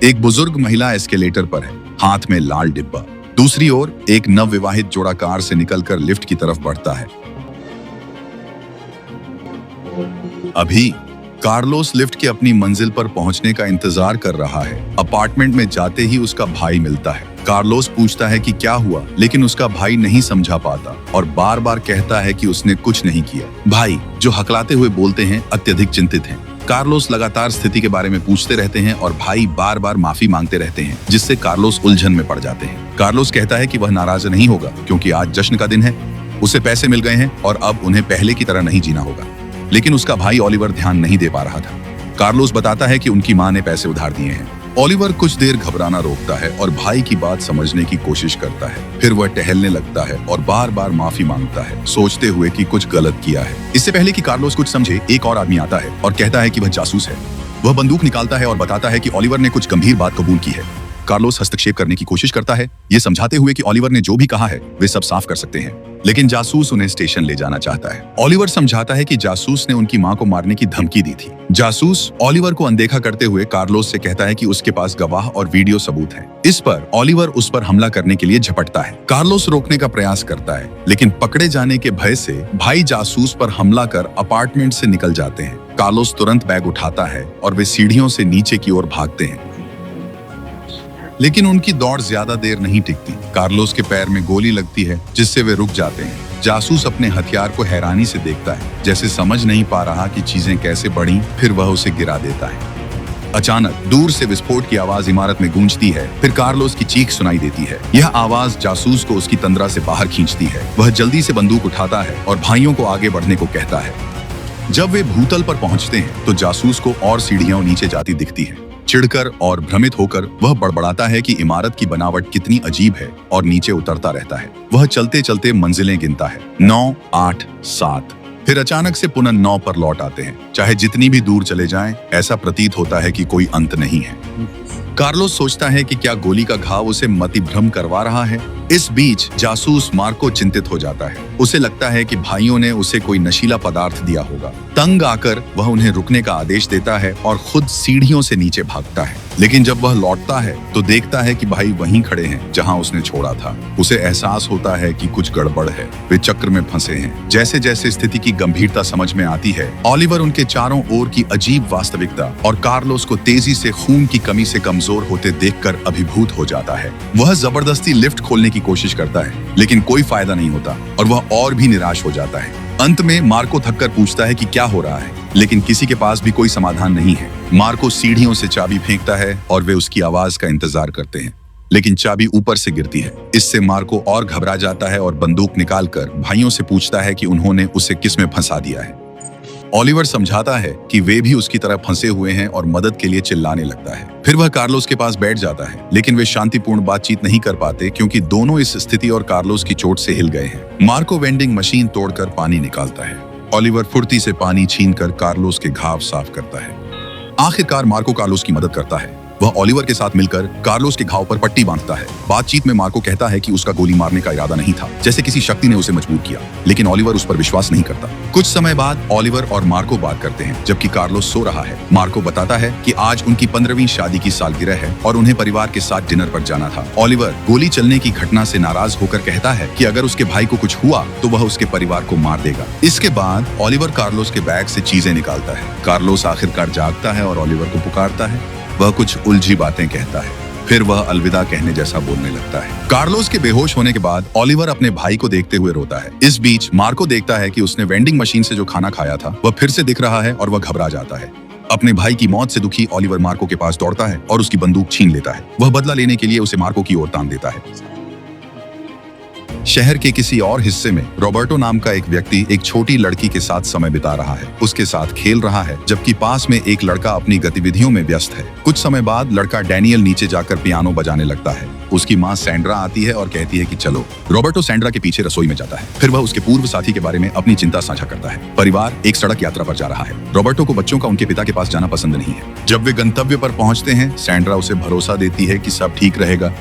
एक बुजुर्ग महिला एस्केलेटर पर है, हाथ में लाल डिब्बा। दूसरी ओर एक नवविवाहित जोड़ा कार से निकलकर लिफ्ट की तरफ बढ़ता है। अभी कार्लोस लिफ्ट के अपनी मंजिल पर पहुंचने का इंतजार कर रहा है। अपार्टमेंट में जाते ही उसका भाई मिलता है। कार्लोस पूछता है कि क्या हुआ, लेकिन उसका भाई नहीं समझा पाता और बार बार कहता है कि उसने कुछ नहीं किया। भाई, जो हकलाते हुए बोलते हैं, अत्यधिक चिंतित हैं। कार्लोस लगातार स्थिति के बारे में पूछते रहते हैं और भाई बार बार माफी मांगते रहते हैं, जिससे कार्लोस उलझन में पड़ जाते हैं। कार्लोस कहता है कि वह नाराज नहीं होगा क्योंकि आज जश्न का दिन है, उसे पैसे मिल गए हैं और अब उन्हें पहले की तरह नहीं जीना होगा। लेकिन उसका भाई ओलिवर ध्यान नहीं दे पा रहा था। कार्लोस बताता है कि उनकी मां ने पैसे उधार दिए हैं। ओलिवर कुछ देर घबराना रोकता है और भाई की बात समझने की कोशिश करता है। फिर वह टहलने लगता है और बार बार माफी मांगता है, सोचते हुए कि कुछ गलत किया है। इससे पहले कि कार्लोस कुछ समझे, एक और आदमी आता है और कहता है कि वह जासूस है। वह बंदूक निकालता है और बताता है कि ओलिवर ने कुछ गंभीर बात कबूल की है। कार्लोस हस्तक्षेप करने की कोशिश करता है, ये समझाते हुए कि ओलिवर ने जो भी कहा है वे सब साफ कर सकते हैं, लेकिन जासूस उन्हें स्टेशन ले जाना चाहता है। ओलिवर समझाता है कि जासूस ने उनकी मां को मारने की धमकी दी थी। जासूस ओलिवर को अनदेखा करते हुए कार्लोस से कहता है कि उसके पास गवाह और वीडियो सबूत है। इस पर ओलिवर उस पर हमला करने के लिए झपटता है। कार्लोस रोकने का प्रयास करता है, लेकिन पकड़े जाने के भय से भाई जासूस पर हमला कर अपार्टमेंट से निकल जाते हैं। कार्लोस तुरंत बैग उठाता है और वे सीढ़ियों से नीचे की ओर भागते हैं, लेकिन उनकी दौड़ ज्यादा देर नहीं टिकती। कार्लोस के पैर में गोली लगती है, जिससे वे रुक जाते हैं। जासूस अपने हथियार को हैरानी से देखता है, जैसे समझ नहीं पा रहा कि चीजें कैसे बढ़ी। फिर वह उसे गिरा देता है। अचानक दूर से विस्फोट की आवाज इमारत में गूंजती है। फिर कार्लोस की चीख सुनाई देती है। यह आवाज जासूस को उसकी तंद्रा से बाहर खींचती है। वह जल्दी से बंदूक उठाता है और भाइयों को आगे बढ़ने को कहता है। जब वे भूतल पर पहुंचते हैं तो जासूस को और सीढ़ियां नीचे जाती दिखती है। चिढ़कर और भ्रमित होकर वह बड़बड़ाता है कि इमारत की बनावट कितनी अजीब है और नीचे उतरता रहता है। वह चलते चलते मंजिलें गिनता है, 9, 8, 7। फिर अचानक से पुनः 9 पर लौट आते हैं। चाहे जितनी भी दूर चले जाएं, ऐसा प्रतीत होता है कि कोई अंत नहीं है। कार्लोस सोचता है कि क्या गोली का घाव उसे मतिभ्रम करवा रहा है। इस बीच जासूस मार्को चिंतित हो जाता है। उसे लगता है कि भाइयों ने उसे कोई नशीला पदार्थ दिया होगा। तंग आकर वह उन्हें रुकने का आदेश देता है और खुद सीढ़ियों से नीचे भागता है। लेकिन जब वह लौटता है तो देखता है कि भाई वहीं खड़े हैं जहां उसने छोड़ा था। उसे एहसास होता है कि कुछ गड़बड़ है, वे चक्र में फंसे हैं। जैसे जैसे स्थिति की गंभीरता समझ में आती है, ओलिवर उनके चारों ओर की अजीब वास्तविकता और कार्लोस को तेजी से खून की कमी से कमजोर होते देखकर अभिभूत हो जाता है। वह जबरदस्ती लिफ्ट खोलने की कोशिश करता है, लेकिन कोई फायदा नहीं होता और वह और भी निराश हो जाता है। अंत में मार्को थककर पूछता है कि क्या हो रहा है, लेकिन किसी के पास भी कोई समाधान नहीं है। मार्को सीढ़ियों से चाबी फेंकता है और वे उसकी आवाज का इंतजार करते हैं, लेकिन चाबी ऊपर से गिरती है। इससे मार्को और घबरा जाता है और बंदूक निकालकर भाइयों से पूछता है कि उन्होंने उसे किस में फंसा दिया है। ओलिवर समझाता है कि वे भी उसकी तरह फंसे हुए हैं और मदद के लिए चिल्लाने लगता है। फिर वह कार्लोस के पास बैठ जाता है, लेकिन वे शांतिपूर्ण बातचीत नहीं कर पाते क्योंकि दोनों इस स्थिति और कार्लोस की चोट से हिल गए हैं। मार्को वेंडिंग मशीन तोड़कर पानी निकालता है। ओलिवर फुर्ती से पानी छीनकर कार्लोस के घाव साफ करता है। आखिरकार मार्को कार्लोस की मदद करता है। वह ओलिवर के साथ मिलकर कार्लोस के घाव पर पट्टी बांधता है। बातचीत में मार्को कहता है कि उसका गोली मारने का इरादा नहीं था, जैसे किसी शक्ति ने उसे मजबूर किया, लेकिन ओलिवर उस पर विश्वास नहीं करता। कुछ समय बाद ओलिवर और मार्को बात करते हैं, जबकि कार्लोस सो रहा है। मार्को बताता है कि आज उनकी 15वीं शादी की सालगिरह है और उन्हें परिवार के साथ डिनर पर जाना था। ओलिवर गोली चलने की घटना से नाराज होकर कहता है कि अगर उसके भाई को कुछ हुआ तो वह उसके परिवार को मार देगा। इसके बाद ओलिवर कार्लोस के बैग से चीजें निकालता है। कार्लोस आखिरकार जागता है और ओलिवर को पुकारता है। वह कुछ उलझी बातें कहता है, फिर वह अलविदा कहने जैसा बोलने लगता है। कार्लोस के बेहोश होने के बाद ओलिवर अपने भाई को देखते हुए रोता है। इस बीच मार्को देखता है कि उसने वेंडिंग मशीन से जो खाना खाया था वह फिर से दिख रहा है और वह घबरा जाता है। अपने भाई की मौत से दुखी ओलिवर मार्को के पास दौड़ता है और उसकी बंदूक छीन लेता है। वह बदला लेने के लिए उसे मार्को की ओर तान देता है। शहर के किसी और हिस्से में रॉबर्टो नाम का एक व्यक्ति एक छोटी लड़की के साथ समय बिता रहा है। उसके साथ खेल रहा है, जबकि पास में एक लड़का अपनी गतिविधियों में व्यस्त है। कुछ समय बाद लड़का डैनियल नीचे जाकर पियानो बजाने लगता है। उसकी माँ सैंड्रा आती है और कहती है कि चलो। रॉबर्टो सैंड्रा के पीछे रसोई में जाता है। फिर वह उसके पूर्व साथी के बारे में अपनी चिंता साझा करता है। परिवार एक सड़क यात्रा पर जा रहा है। रॉबर्टो को बच्चों का उनके पिता के पास जाना पसंद नहीं है। जब वे गंतव्य पर पहुंचते हैं, सैंड्रा उसे भरोसा देती है कि सब ठीक रहेगा।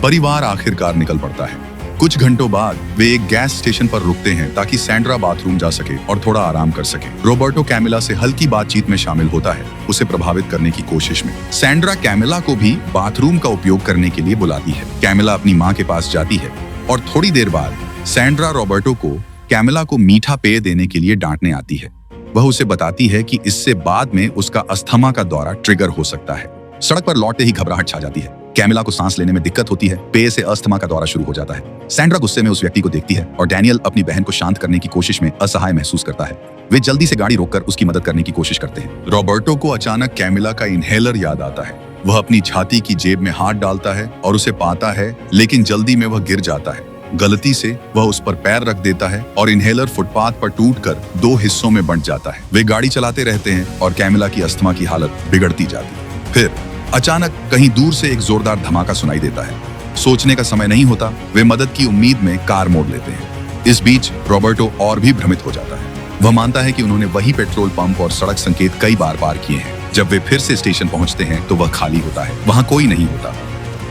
परिवार आखिरकार निकल पड़ता है। कुछ घंटों बाद वे एक गैस स्टेशन पर रुकते हैं ताकि सैंड्रा बाथरूम जा सके और थोड़ा आराम कर सके। रॉबर्टो कैमिला से हल्की बातचीत में शामिल होता है, उसे प्रभावित करने की कोशिश में। सैंड्रा कैमिला को भी बाथरूम का उपयोग करने के लिए बुलाती है। कैमिला अपनी माँ के पास जाती है और थोड़ी देर बाद सैंड्रा रॉबर्टो को कैमिला को मीठा पेय देने के लिए डांटने आती है। वह उसे बताती है कि इससे बाद में उसका अस्थमा का दौरा ट्रिगर हो सकता है। सड़क पर लौटते ही घबराहट छा जाती है। कैमिला को सांस लेने में दिक्कत होती है। पेय से अस्थमा का दौरा शुरू हो जाता है। सैंड्रा गुस्से में उस व्यक्ति को देखती है और डैनियल अपनी बहन को शांत करने की कोशिश में असहाय महसूस करता है। वे जल्दी से गाड़ी रोककर उसकी मदद करने की कोशिश करते हैं। रॉबर्टो को अचानक कैमिला का इनहेलर याद आता है। वह अपनी छाती की जेब में हाथ डालता है और उसे पाता है, लेकिन जल्दी में वह गिर जाता है। गलती से वह उस पर पैर रख देता है और इनहेलर फुटपाथ पर टूटकर 2 हिस्सों में बंट जाता है। वे गाड़ी चलाते रहते हैं और कैमिला की अस्थमा की हालत बिगड़ती जाती है। फिर अचानक कहीं दूर से एक जोरदार धमाका सुनाई देता है। सोचने का समय नहीं होता, वे मदद की उम्मीद में कार मोड़ लेते हैं। इस बीच रॉबर्टो और भी भ्रमित हो जाता है। वह मानता है कि उन्होंने वही पेट्रोल पंप और सड़क संकेत कई बार पार किए हैं। जब वे फिर से स्टेशन पहुंचते हैं तो वह खाली होता है, वहां कोई नहीं होता।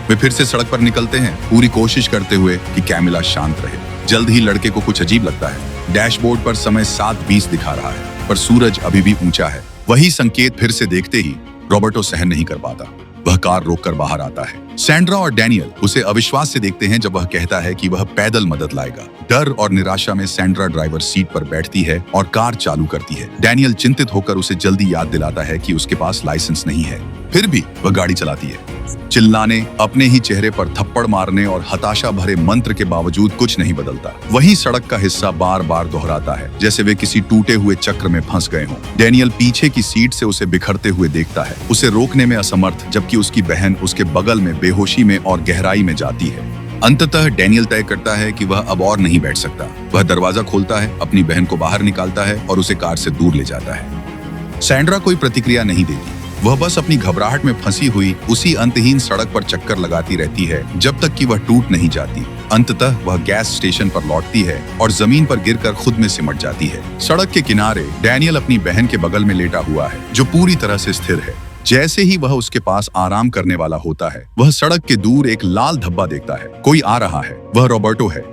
वे फिर से सड़क पर निकलते हैं, पूरी कोशिश करते हुए कि कैमिला शांत रहे। जल्द ही लड़के को कुछ अजीब लगता है। डैशबोर्ड पर समय 7:20 दिखा रहा है, पर सूरज अभी भी ऊंचा है। वही संकेत फिर से देखते ही रॉबर्टो सहन नहीं कर पाता। वह कार रोककर बाहर आता है। सैंड्रा और डैनियल उसे अविश्वास से देखते हैं जब वह कहता है कि वह पैदल मदद लाएगा। डर और निराशा में सैंड्रा ड्राइवर सीट पर बैठती है और कार चालू करती है। डैनियल चिंतित होकर उसे जल्दी याद दिलाता है कि उसके पास लाइसेंस नहीं है। फिर भी वह गाड़ी चलाती है। चिल्लाने, अपने ही चेहरे पर थप्पड़ मारने और हताशा भरे मंत्र के बावजूद कुछ नहीं बदलता। वही सड़क का हिस्सा बार बार दोहराता है, जैसे वे किसी टूटे हुए चक्र में फंस गए हों। डैनियल पीछे की सीट से उसे बिखरते हुए देखता है, उसे रोकने में असमर्थ, जबकि उसकी बहन उसके बगल में बेहोशी में और गहराई में जाती है। अंततः डैनियल तय करता है कि वह अब और नहीं बैठ सकता। वह दरवाजा खोलता है, अपनी बहन को बाहर निकालता है और उसे कार से दूर ले जाता है। सैंड्रा कोई प्रतिक्रिया नहीं देती। वह बस अपनी घबराहट में फंसी हुई उसी अंतहीन सड़क पर चक्कर लगाती रहती है जब तक कि वह टूट नहीं जाती। अंततः वह गैस स्टेशन पर लौटती है और जमीन पर गिरकर खुद में सिमट जाती है। सड़क के किनारे डैनियल अपनी बहन के बगल में लेटा हुआ है, जो पूरी तरह से स्थिर है। जैसे ही वह उसके पास आराम करने वाला होता है, वह सड़क के दूर एक लाल धब्बा देखता है। कोई आ रहा है। वह रॉबर्टो है।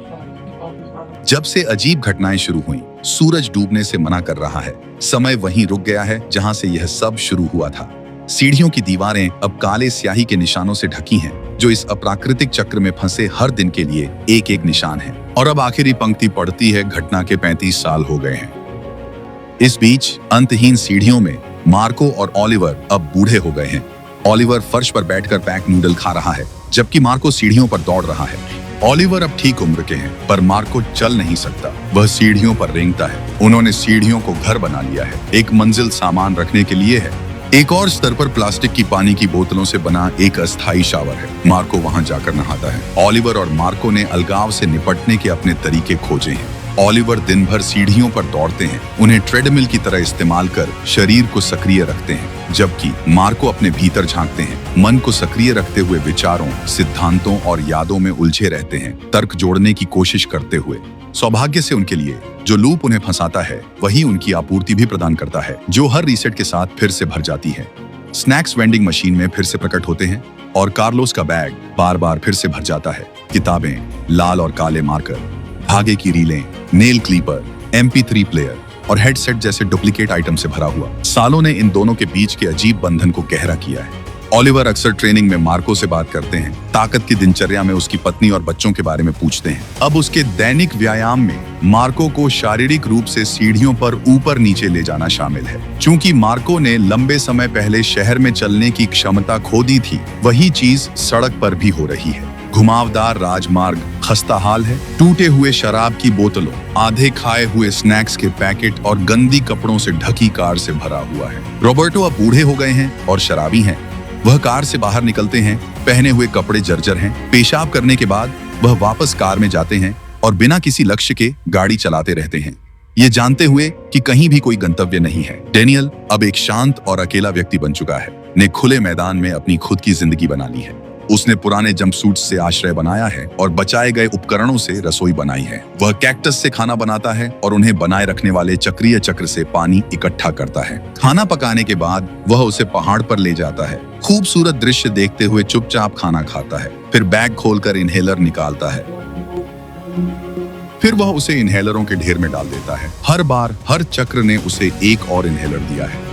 जब से अजीब घटनाएं शुरू हुई, सूरज डूबने से मना कर रहा है। समय वहीं रुक गया है जहां से यह सब शुरू हुआ था। सीढ़ियों की दीवारें अब काले स्याही के निशानों से ढकी हैं, जो इस अप्राकृतिक चक्र में फंसे हर दिन के लिए एक एक निशान है। और अब आखिरी पंक्ति पढ़ती है, घटना के 35 साल हो गए हैं। इस बीच अंतहीन सीढ़ियों में मार्को और ओलिवर अब बूढ़े हो गए हैं। ओलिवर फर्श पर बैठकर पैक नूडल खा रहा है, जबकि मार्को सीढ़ियों पर दौड़ रहा है। ओलिवर अब ठीक उम्र के हैं, पर मार्को चल नहीं सकता। वह सीढ़ियों पर रेंगता है। उन्होंने सीढ़ियों को घर बना लिया है। एक मंजिल सामान रखने के लिए है। एक और स्तर पर प्लास्टिक की पानी की बोतलों से बना एक अस्थायी शावर है। मार्को वहां जाकर नहाता है। ओलिवर और मार्को ने अलगाव से निपटने के अपने तरीके खोजे हैं। ओलिवर दिन भर सीढ़ियों पर दौड़ते हैं, उन्हें ट्रेडमिल की तरह इस्तेमाल कर शरीर को सक्रिय रखते हैं, जबकि मार्को अपने भीतर झांकते हैं, मन को सक्रिय रखते हुए विचारों, सिद्धांतों और यादों में उलझे रहते हैं, तर्क जोड़ने की कोशिश करते हुए। सौभाग्य से उनके लिए जो लूप उन्हें फंसाता है, वही उनकी आपूर्ति भी प्रदान करता है, जो हर रीसेट के साथ फिर से भर जाती है। स्नैक्स वेंडिंग मशीन में फिर से प्रकट होते हैं और कार्लोस का बैग बार बार फिर से भर जाता है। किताबें, लाल और काले मार्कर, धागे की रीलें, नेल क्लीपर, MP3 प्लेयर और हेडसेट जैसे डुप्लीकेट आइटम से भरा हुआ। सालों ने इन दोनों के बीच के अजीब बंधन को गहरा किया है। ओलिवर अक्सर ट्रेनिंग में मार्को से बात करते हैं, ताकत की दिनचर्या में उसकी पत्नी और बच्चों के बारे में पूछते हैं। अब उसके दैनिक व्यायाम में मार्को को शारीरिक रूप से सीढ़ियों पर ऊपर नीचे ले जाना शामिल है। चूंकि मार्को ने लंबे समय पहले शहर में चलने की क्षमता खो दी थी, वही चीज सड़क पर भी हो रही है। घुमावदार राजमार्ग खस्ताहाल है। टूटे हुए शराब की बोतलों, आधे खाए हुए स्नैक्स के पैकेट और गंदी कपड़ों से ढकी कार से भरा हुआ है। रॉबर्टो अब बूढ़े हो गए हैं और शराबी हैं। वह कार से बाहर निकलते हैं, पहने हुए कपड़े जर्जर हैं। पेशाब करने के बाद वह वापस कार में जाते हैं और बिना किसी लक्ष्य के गाड़ी चलाते रहते हैं, ये जानते हुए कि कहीं भी कोई गंतव्य नहीं है। डैनियल अब एक शांत और अकेला व्यक्ति बन चुका है, ने खुले मैदान में अपनी खुद की जिंदगी बना ली है। उसने पुराने जंपसूट से आश्रय बनाया है और बचाए गए उपकरणों से रसोई बनाई है। वह कैक्टस से खाना बनाता है और उन्हें बनाए रखने वाले चक्रीय चक्र से पानी इकट्ठा करता है। खाना पकाने के बाद वह उसे पहाड़ पर ले जाता है। खूबसूरत दृश्य देखते हुए चुपचाप खाना खाता है, फिर बैग खोलकर इनहेलर निकालता है फिर वह उसे इनहेलरों के ढेर में डाल देता है। हर बार हर चक्र ने उसे एक और इनहेलर दिया है।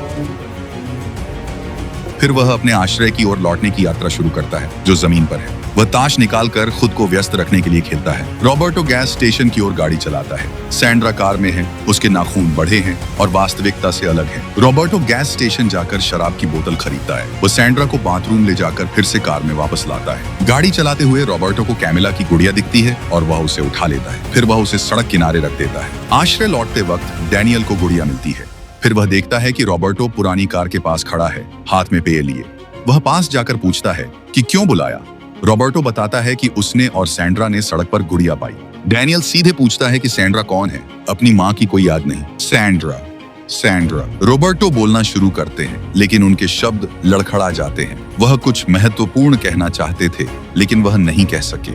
फिर वह अपने आश्रय की ओर लौटने की यात्रा शुरू करता है, जो जमीन पर है। वह ताश निकालकर खुद को व्यस्त रखने के लिए खेलता है। रॉबर्टो गैस स्टेशन की ओर गाड़ी चलाता है। सैंड्रा कार में है, उसके नाखून बढ़े हैं और वास्तविकता से अलग है। रॉबर्टो गैस स्टेशन जाकर शराब की बोतल खरीदता है। वह सैंड्रा को बाथरूम ले जाकर फिर से कार में वापस लाता है। गाड़ी चलाते हुए रॉबर्टो को कैमिला की गुड़िया दिखती है और वह उसे उठा लेता है। फिर वह उसे सड़क किनारे रख देता है। आश्रय लौटते वक्त डैनियल को गुड़िया मिलती है। फिर वह देखता है कि रॉबर्टो पुरानी कार के पास खड़ा है, हाथ में पेय लिए। वह पास जाकर पूछता है कि क्यों बुलाया। रॉबर्टो बताता है कि उसने और सैंड्रा ने सड़क पर गुड़िया पाई। डैनियल सीधे पूछता है कि सैंड्रा कौन है। अपनी माँ की कोई याद नहीं। सैंड्रा सैंड्रा रॉबर्टो बोलना शुरू करते हैं, लेकिन उनके शब्द लड़खड़ा जाते हैं। वह कुछ महत्वपूर्ण कहना चाहते थे, लेकिन वह नहीं कह सके।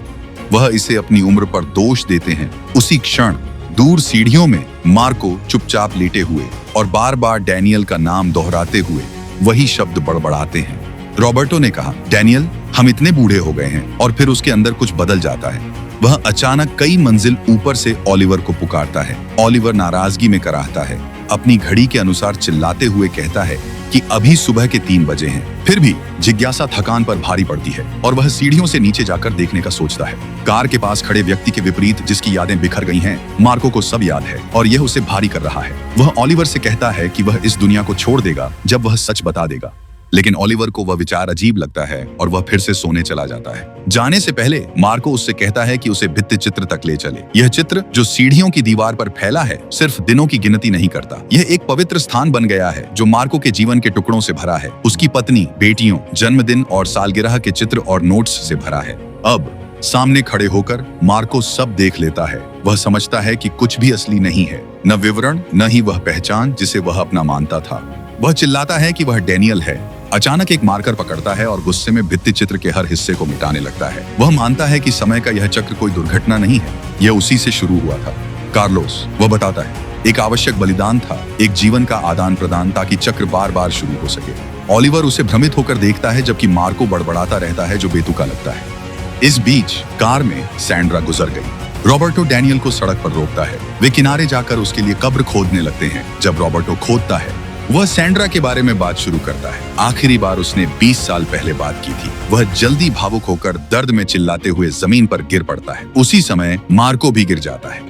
वह इसे अपनी उम्र पर दोष देते हैं। उसी क्षण दूर सीढ़ियों में मार्को चुपचाप लेटे हुए और बार बार डैनियल का नाम दोहराते हुए वही शब्द बड़बड़ाते हैं। रॉबर्टो ने कहा, डैनियल, हम इतने बूढ़े हो गए हैं। और फिर उसके अंदर कुछ बदल जाता है। वह अचानक कई मंजिल ऊपर से ओलिवर को पुकारता है। ओलिवर नाराजगी में कराहता है, अपनी घड़ी के अनुसार चिल्लाते हुए कहता है कि अभी सुबह के 3 बजे हैं। फिर भी जिज्ञासा थकान पर भारी पड़ती है और वह सीढ़ियों से नीचे जाकर देखने का सोचता है। कार के पास खड़े व्यक्ति के विपरीत जिसकी यादें बिखर गई हैं, मार्को को सब याद है और यह उसे भारी कर रहा है। वह ओलिवर से कहता है कि वह इस दुनिया को छोड़ देगा जब वह सच बता देगा, लेकिन ओलिवर को वह विचार अजीब लगता है और वह फिर से सोने चला जाता है। जाने से पहले मार्को उससे कहता है कि उसे भित्ति चित्र तक ले चले। यह चित्र जो सीढ़ियों की दीवार पर फैला है, सिर्फ दिनों की गिनती नहीं करता। यह एक पवित्र स्थान बन गया है जो मार्को के जीवन के टुकड़ों से भरा है। उसकी पत्नी, बेटियों, जन्मदिन और सालगिरह के चित्र और नोट्स से भरा है। अब सामने खड़े होकर मार्को सब देख लेता है। वह समझता है कि कुछ भी असली नहीं है, न विवरण, न ही वह पहचान जिसे वह अपना मानता था। वह चिल्लाता है कि वह डैनियल है। अचानक एक मार्कर पकड़ता है और गुस्से में भित्ति चित्र के हर हिस्से को मिटाने लगता है। वह मानता है कि समय का यह चक्र कोई दुर्घटना नहीं है, यह उसी से शुरू हुआ था। कार्लोस, वह बताता है, एक आवश्यक बलिदान था, एक जीवन का आदान प्रदान, ताकि चक्र बार बार शुरू हो सके। ओलिवर उसे भ्रमित होकर देखता है, जबकि मार्को बड़बड़ाता रहता है, जो बेतुका लगता है। इस बीच कार में सैंड्रा गुजर गई। रॉबर्टो डैनियल को सड़क पर रोकता है। वे किनारे जाकर उसके लिए कब्र खोदने लगते हैं। जब रॉबर्टो खोदता है, वह सैंड्रा के बारे में बात शुरू करता है। आखिरी बार उसने 20 साल पहले बात की थी। वह जल्दी भावुक होकर दर्द में चिल्लाते हुए जमीन पर गिर पड़ता है। उसी समय मार्को भी गिर जाता है।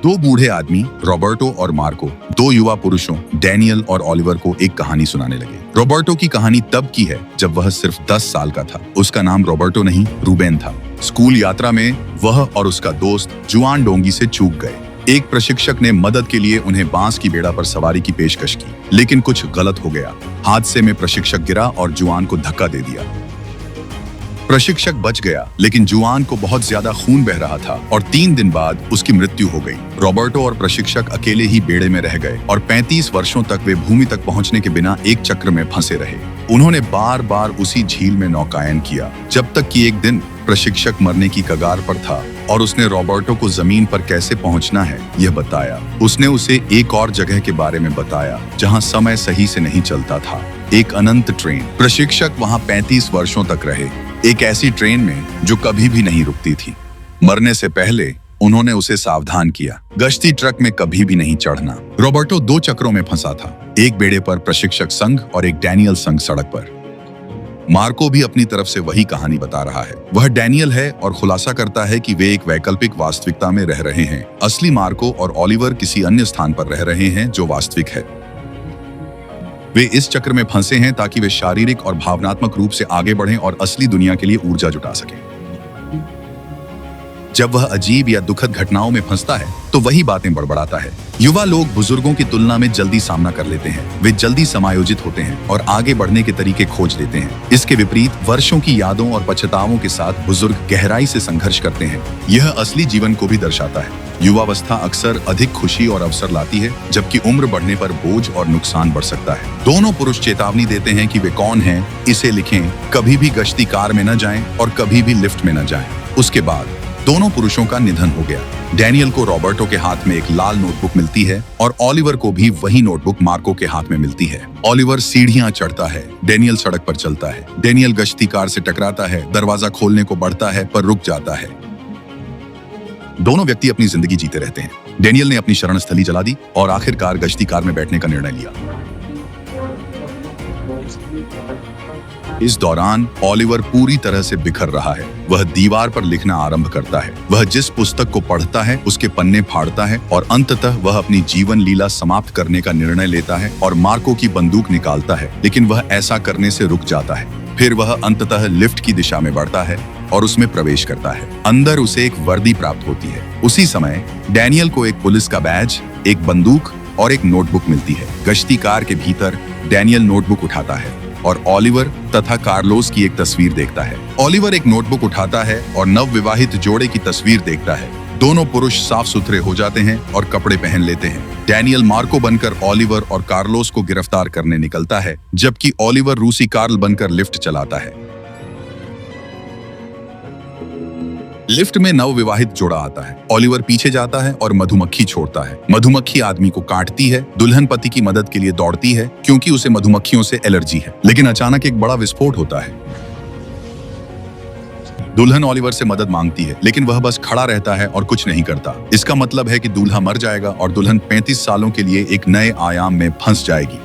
2 बूढ़े आदमी, रॉबर्टो और मार्को, 2 युवा पुरुषों डैनियल और ओलिवर को एक कहानी सुनाने लगे। रॉबर्टो की कहानी तब की है जब वह सिर्फ 10 साल का था। उसका नाम रॉबर्टो नहीं, रूबेन था। स्कूल यात्रा में वह और उसका दोस्त जुआन डोंगी से चूक गए। एक प्रशिक्षक ने मदद के लिए उन्हें बांस की बेड़ा पर सवारी की पेशकश की, लेकिन कुछ गलत हो गया। हादसे में प्रशिक्षक गिरा और जुआन को धक्का दे दिया। प्रशिक्षक बच गया, लेकिन जुआन को बहुत ज्यादा खून बह रहा था और 3 दिन बाद उसकी मृत्यु हो गई। रॉबर्टो और प्रशिक्षक अकेले ही बेड़े में रह गए और 35 वर्षों तक वे भूमि तक पहुंचने के बिना एक चक्र में फंसे रहे। उन्होंने बार बार उसी झील में नौकायन किया, जब तक कि एक दिन प्रशिक्षक मरने की कगार पर था और उसने रॉबर्टो को जमीन पर कैसे पहुंचना है यह बताया। उसने उसे एक और जगह के बारे में बताया जहां समय सही से नहीं चलता था, एक अनंत ट्रेन। प्रशिक्षक वहां 35 वर्षों तक रहे, एक ऐसी ट्रेन में जो कभी भी नहीं रुकती थी। मरने से पहले उन्होंने उसे सावधान किया, गश्ती ट्रक में कभी भी नहीं चढ़ना। रॉबर्टो 2 चक्रों में फंसा था, एक बेड़े पर प्रशिक्षक संग और एक डैनियल संग सड़क पर। मार्को भी अपनी तरफ से वही कहानी बता रहा है। वह डैनियल है और खुलासा करता है कि वे एक वैकल्पिक वास्तविकता में रह रहे हैं। असली मार्को और ओलिवर किसी अन्य स्थान पर रह रहे हैं जो वास्तविक है। वे इस चक्र में फंसे हैं ताकि वे शारीरिक और भावनात्मक रूप से आगे बढ़ें और असली दुनिया के लिए ऊर्जा जुटा सकें। जब वह अजीब या दुखद घटनाओं में फंसता है तो वही बातें बड़बड़ाता है। युवा लोग बुजुर्गों की तुलना में जल्दी सामना कर लेते हैं, वे जल्दी समायोजित होते हैं और आगे बढ़ने के तरीके खोज लेते हैं। इसके विपरीत वर्षों की यादों और पछतावों के साथ बुजुर्ग गहराई से संघर्ष करते हैं। यह असली जीवन को भी दर्शाता है। युवावस्था अक्सर अधिक खुशी और अवसर लाती है, जबकि उम्र बढ़ने पर बोझ और नुकसान बढ़ सकता है। दोनों पुरुष चेतावनी देते हैं कि वे कौन हैं, इसे लिखें, कभी भी गश्ती कार में न जाएं और कभी भी लिफ्ट में न जाएं। उसके बाद दोनों पुरुषों का निधन हो गया। डैनियल को रॉबर्टो के हाथ में एक लाल नोटबुक मिलती है और ओलिवर को भी वही नोटबुक मार्को के हाथ में मिलती है। ओलिवर सीढ़ियां चढ़ता है, डैनियल सड़क पर चलता है। डैनियल गश्ती कार से टकराता है, दरवाजा खोलने को बढ़ता है पर रुक जाता है। दोनों व्यक्ति अपनी जिंदगी जीते रहते हैं। डैनियल ने अपनी शरण स्थली जला दी और आखिरकार गश्ती कार में बैठने का निर्णय लिया। इस दौरान ओलिवर पूरी तरह से बिखर रहा है। वह दीवार पर लिखना आरंभ करता है। वह जिस पुस्तक को पढ़ता है उसके पन्ने फाड़ता है और अंततः वह अपनी जीवन लीला समाप्त करने का निर्णय लेता है और मार्को की बंदूक निकालता है, लेकिन वह ऐसा करने से रुक जाता है। फिर वह अंततः लिफ्ट की दिशा में बढ़ता है और उसमें प्रवेश करता है। अंदर उसे एक वर्दी प्राप्त होती है। उसी समय डैनियल को एक पुलिस का बैज, एक बंदूक और एक नोटबुक मिलती है। गश्ती कार के भीतर डैनियल नोटबुक उठाता है और ओलिवर तथा कार्लोस की एक तस्वीर देखता है। ओलिवर एक नोटबुक उठाता है और नवविवाहित जोड़े की तस्वीर देखता है। दोनों पुरुष साफ सुथरे हो जाते हैं और कपड़े पहन लेते हैं। डैनियल मार्को बनकर ओलिवर और कार्लोस को गिरफ्तार करने निकलता है, जबकि ओलिवर रूसी कार्ल बनकर लिफ्ट चलाता है। लिफ्ट में नवविवाहित जोड़ा आता है। ओलिवर पीछे जाता है और मधुमक्खी छोड़ता है। मधुमक्खी आदमी को काटती है। दुल्हन पति की मदद के लिए दौड़ती है क्योंकि उसे मधुमक्खियों से एलर्जी है। लेकिन अचानक एक बड़ा विस्फोट होता है। दुल्हन ओलिवर से मदद मांगती है, लेकिन वह बस खड़ा रहता है और कुछ नहीं करता। इसका मतलब है कि दूल्हा मर जाएगा और दुल्हन 35 सालों के लिए एक नए आयाम में फंस जाएगी।